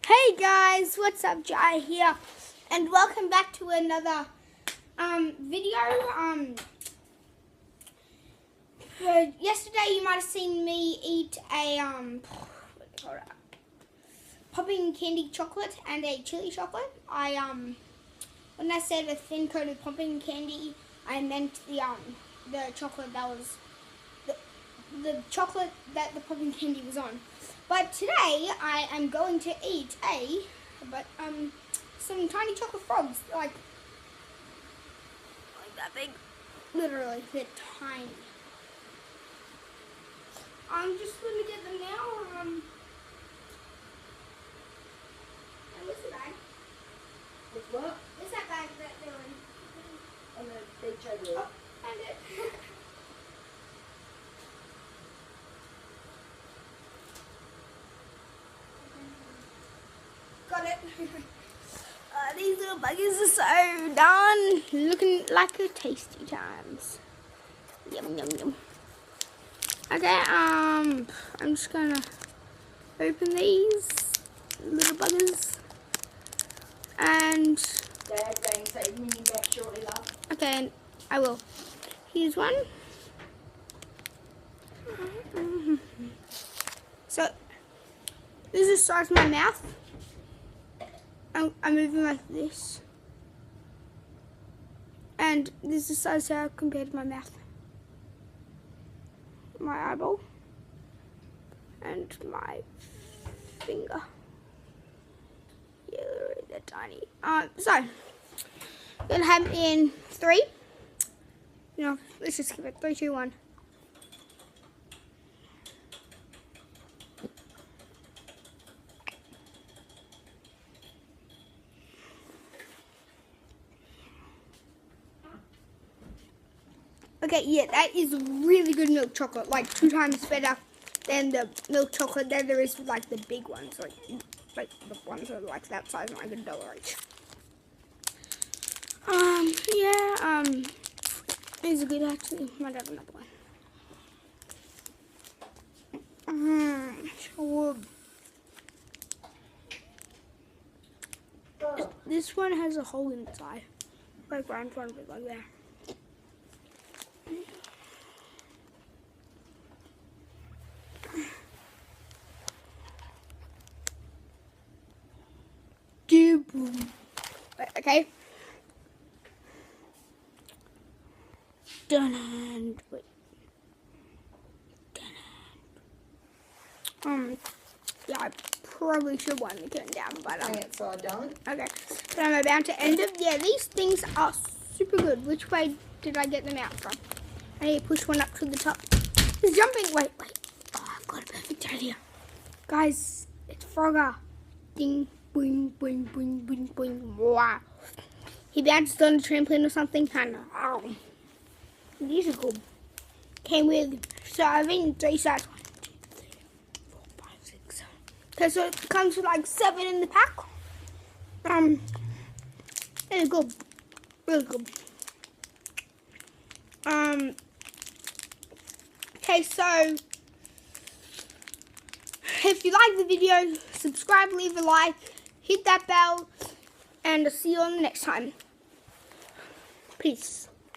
Hey guys, what's up? Jai here, and welcome back to another video. Yesterday you might have seen me eat a what do you call it? Popping candy chocolate and a chili chocolate. When I said a thin coat of popping candy, I meant the chocolate that was the chocolate that the popping candy was on. But today I am going to eat some tiny chocolate frogs, like that big. Literally, they're tiny. I'm just gonna get them now. And where's the bag? With what? Where's that bag that they're in? On the big table. Oh, found it. Got it. These little buggies are so done. Looking like a tasty times. Yum, yum, yum. Okay, I'm just gonna open these little buggers. And Dad going to say mini back shortly, love. okay, I will. Here's one. So this is the size of my mouth. I'm moving like this. And this is the size how compared to my mouth. My eyeball. And my finger. Yeah, they're tiny. So, I'm going to have in 3. No, let's just skip it. 3, 2, 1. Okay, yeah, that is really good milk chocolate. Like 2 times better than the milk chocolate that there is with like the big ones, like the ones that are like that size, like $1 each. Yeah, these are good actually. Might have another one. Sure. This one has a hole inside, like right in front of it, like that. Okay. Done. Wait. Yeah, I probably should wind the curtain down, but Outside, darling. okay. So I'm about to end it. Yeah, these things are super good. Which way did I get them out from? I need to push one up to the top. He's jumping. Wait. Oh, I've got a perfect idea. Guys, it's Frogger. Ding, boing, boing, boing, boing, boing. Wow. He bounced on the trampoline or something. I know. Oh. These are good. Came with, so I've eaten 3 sides. 1, 2, 3, 4, 5, 6, 7. Okay, so it comes with like 7 in the pack. It's good. Really good. Okay, so if you like the video, subscribe, leave a like, hit that bell, and I'll see you on the next time. Peace.